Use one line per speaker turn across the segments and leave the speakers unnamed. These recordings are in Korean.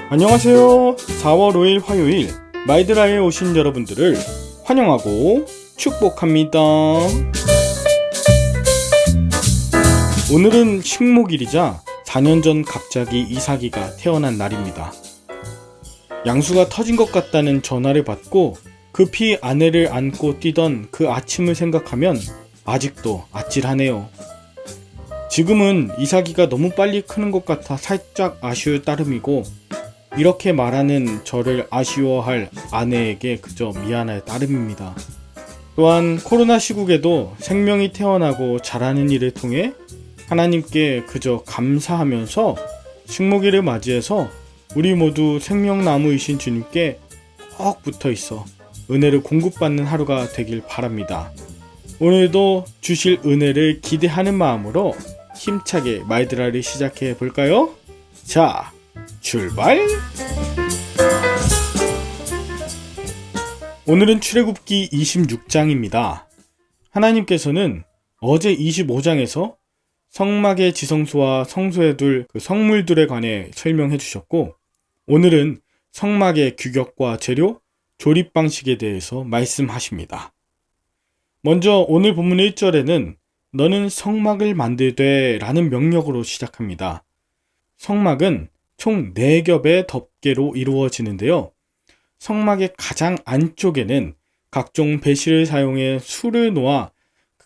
안녕하세요. 4월 5일 화요일 마이드라에 오신 여러분들을 환영하고 축복합니다. 오늘은 식목일이자 4년 전 갑자기 이삭이가 태어난 날입니다. 양수가 터진 것 같다는 전화를 받고 급히 아내를 안고 뛰던 그 아침을 생각하면 아직도 아찔하네요. 지금은 이삭이가 너무 빨리 크는 것 같아 살짝 아쉬울 따름이고, 이렇게 말하는 저를 아쉬워할 아내에게 그저 미안할 따름입니다. 또한 코로나 시국에도 생명이 태어나고 자라는 일을 통해 하나님께 그저 감사하면서 식목일을 맞이해서 우리 모두 생명나무이신 주님께 꼭 붙어 있어 은혜를 공급받는 하루가 되길 바랍니다. 오늘도 주실 은혜를 기대하는 마음으로 힘차게 마이드라를 시작해 볼까요? 자, 출발! 오늘은 출애굽기 26장입니다. 하나님께서는 어제 25장에서 성막의 지성소와 성소에 둘 그 성물들에 관해 설명해 주셨고, 오늘은 성막의 규격과 재료, 조립 방식에 대해서 말씀하십니다. 먼저 오늘 본문 1절에는 너는 성막을 만들되 라는 명령으로 시작합니다. 성막은 총 4겹의 덮개로 이루어지는데요. 성막의 가장 안쪽에는 각종 배실을 사용해 술을 놓아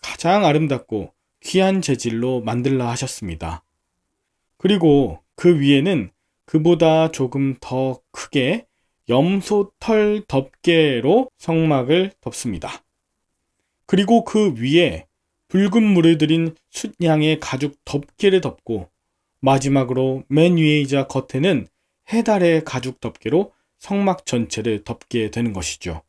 가장 아름답고 귀한 재질로 만들라 하셨습니다. 그리고 그 위에는 그보다 조금 더 크게 염소털 덮개로 성막을 덮습니다. 그리고 그 위에 붉은 물을 들인 숫양의 가죽 덮개를 덮고, 마지막으로 맨 위에이자 겉에는 해달의 가죽 덮개로 성막 전체를 덮게 되는 것이죠.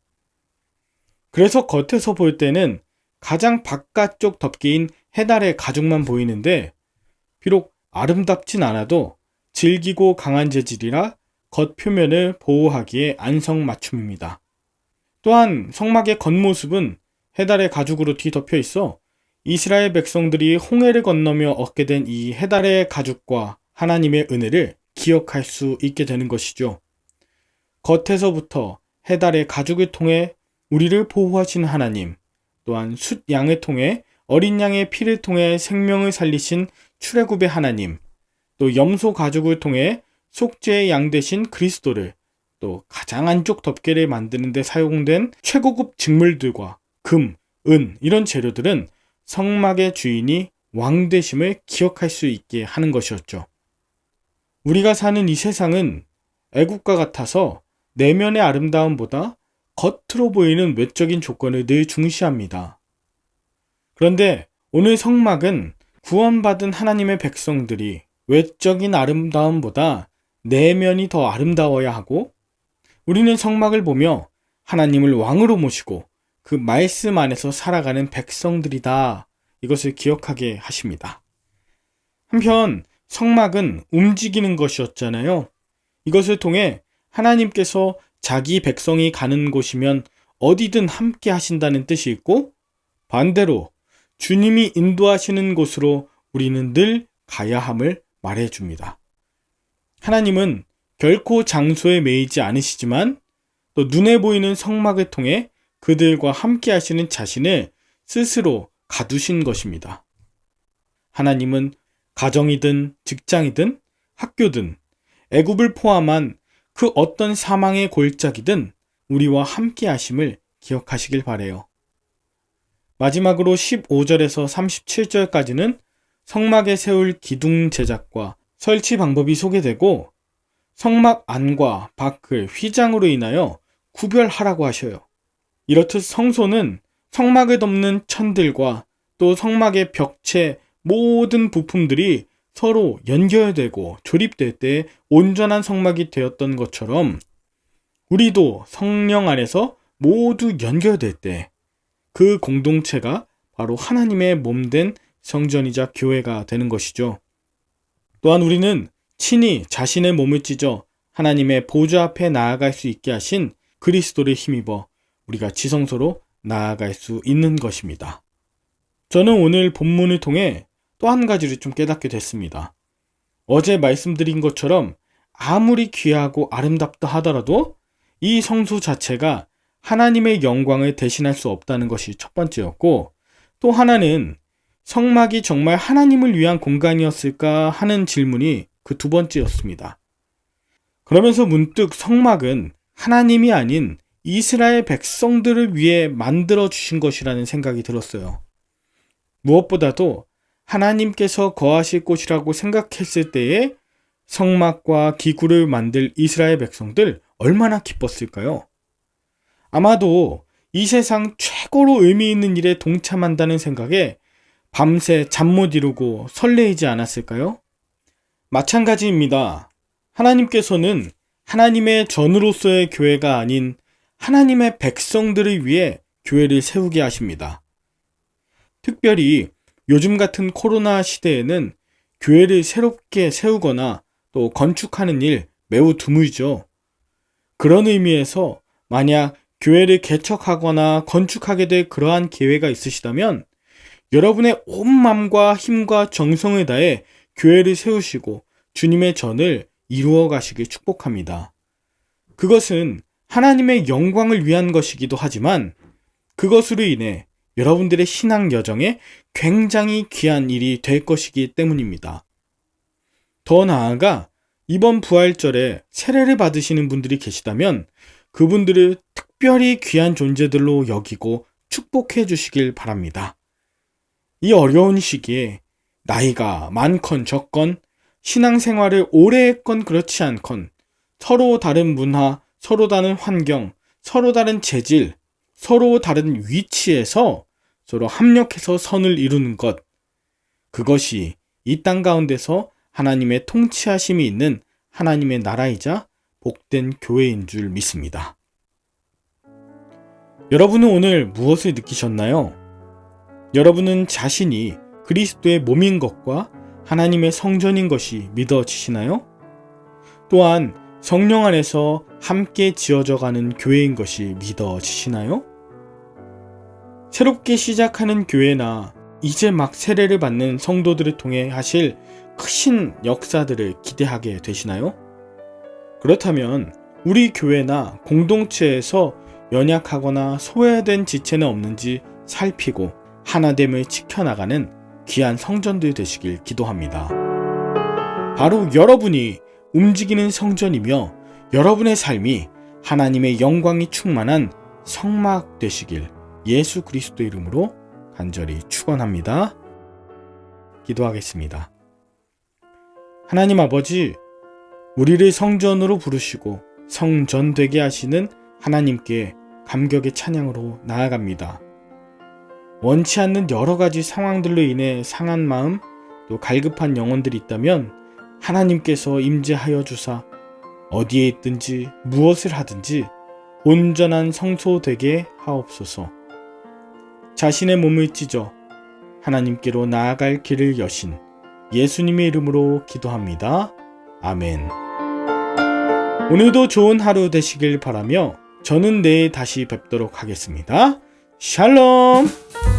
그래서 겉에서 볼 때는 가장 바깥쪽 덮개인 해달의 가죽만 보이는데, 비록 아름답진 않아도 질기고 강한 재질이라 겉표면을 보호하기에 안성맞춤입니다. 또한 성막의 겉모습은 해달의 가죽으로 뒤덮여 있어 이스라엘 백성들이 홍해를 건너며 얻게 된 이 해달의 가죽과 하나님의 은혜를 기억할 수 있게 되는 것이죠. 겉에서부터 해달의 가죽을 통해 우리를 보호하신 하나님, 또한 숫양을 통해 어린 양의 피를 통해 생명을 살리신 출애굽의 하나님, 또 염소 가죽을 통해 속죄의 양 되신 그리스도를, 또 가장 안쪽 덮개를 만드는 데 사용된 최고급 직물들과 금, 은 이런 재료들은 성막의 주인이 왕 되심을 기억할 수 있게 하는 것이었죠. 우리가 사는 이 세상은 애국과 같아서 내면의 아름다움보다 겉으로 보이는 외적인 조건을 늘 중시합니다. 그런데 오늘 성막은 구원받은 하나님의 백성들이 외적인 아름다움보다 내면이 더 아름다워야 하고, 우리는 성막을 보며 하나님을 왕으로 모시고 그 말씀 안에서 살아가는 백성들이다, 이것을 기억하게 하십니다. 한편 성막은 움직이는 것이었잖아요. 이것을 통해 하나님께서 자기 백성이 가는 곳이면 어디든 함께 하신다는 뜻이 있고, 반대로 주님이 인도하시는 곳으로 우리는 늘 가야 함을 말해줍니다. 하나님은 결코 장소에 매이지 않으시지만 또 눈에 보이는 성막을 통해 그들과 함께 하시는 자신을 스스로 가두신 것입니다. 하나님은 가정이든 직장이든 학교든 애굽을 포함한 그 어떤 사망의 골짜기든 우리와 함께 하심을 기억하시길 바라요. 마지막으로 15절에서 37절까지는 성막에 세울 기둥 제작과 설치 방법이 소개되고, 성막 안과 밖을 휘장으로 인하여 구별하라고 하셔요. 이렇듯 성소는 성막을 덮는 천들과 또 성막의 벽체 모든 부품들이 서로 연결되고 조립될 때 온전한 성막이 되었던 것처럼, 우리도 성령 안에서 모두 연결될 때 그 공동체가 바로 하나님의 몸된 성전이자 교회가 되는 것이죠. 또한 우리는 친히 자신의 몸을 찢어 하나님의 보좌 앞에 나아갈 수 있게 하신 그리스도를 힘입어 우리가 지성소로 나아갈 수 있는 것입니다. 저는 오늘 본문을 통해 또 한 가지를 좀 깨닫게 됐습니다. 어제 말씀드린 것처럼 아무리 귀하고 아름답다 하더라도 이 성소 자체가 하나님의 영광을 대신할 수 없다는 것이 첫 번째였고, 또 하나는 성막이 정말 하나님을 위한 공간이었을까 하는 질문이 그 두 번째였습니다. 그러면서 문득 성막은 하나님이 아닌 이스라엘 백성들을 위해 만들어 주신 것이라는 생각이 들었어요. 무엇보다도 하나님께서 거하실 곳이라고 생각했을 때에 성막과 기구를 만들 이스라엘 백성들 얼마나 기뻤을까요? 아마도 이 세상 최고로 의미 있는 일에 동참한다는 생각에 밤새 잠 못 이루고 설레이지 않았을까요? 마찬가지입니다. 하나님께서는 하나님의 전으로서의 교회가 아닌 하나님의 백성들을 위해 교회를 세우게 하십니다. 특별히 요즘 같은 코로나 시대에는 교회를 새롭게 세우거나 또 건축하는 일 매우 드물죠. 그런 의미에서 만약 교회를 개척하거나 건축하게 될 그러한 기회가 있으시다면 여러분의 온 마음과 힘과 정성을 다해 교회를 세우시고 주님의 전을 이루어 가시길 축복합니다. 그것은 하나님의 영광을 위한 것이기도 하지만 그것으로 인해 여러분들의 신앙 여정에 굉장히 귀한 일이 될 것이기 때문입니다. 더 나아가 이번 부활절에 세례를 받으시는 분들이 계시다면 그분들을 특별히 귀한 존재들로 여기고 축복해 주시길 바랍니다. 이 어려운 시기에 나이가 많건 적건 신앙생활을 오래 했건 그렇지 않건 서로 다른 문화, 서로 다른 환경, 서로 다른 재질, 서로 다른 위치에서 서로 합력해서 선을 이루는 것, 그것이 이 땅 가운데서 하나님의 통치하심이 있는 하나님의 나라이자 복된 교회인 줄 믿습니다. 여러분은 오늘 무엇을 느끼셨나요? 여러분은 자신이 그리스도의 몸인 것과 하나님의 성전인 것이 믿어지시나요? 또한 성령 안에서 함께 지어져가는 교회인 것이 믿어지시나요? 새롭게 시작하는 교회나 이제 막 세례를 받는 성도들을 통해 하실 크신 역사들을 기대하게 되시나요? 그렇다면 우리 교회나 공동체에서 연약하거나 소외된 지체는 없는지 살피고 하나됨을 지켜나가는 귀한 성전들 되시길 기도합니다. 바로 여러분이 움직이는 성전이며 여러분의 삶이 하나님의 영광이 충만한 성막 되시길 예수 그리스도 이름으로 간절히 축원합니다. 기도하겠습니다. 하나님 아버지, 우리를 성전으로 부르시고 성전 되게 하시는 하나님께 감격의 찬양으로 나아갑니다. 원치 않는 여러 가지 상황들로 인해 상한 마음, 또 갈급한 영혼들이 있다면 하나님께서 임재하여 주사 어디에 있든지 무엇을 하든지 온전한 성소 되게 하옵소서. 자신의 몸을 찢어 하나님께로 나아갈 길을 여신 예수님의 이름으로 기도합니다. 아멘. 오늘도 좋은 하루 되시길 바라며 저는 내일 다시 뵙도록 하겠습니다. 샬롬!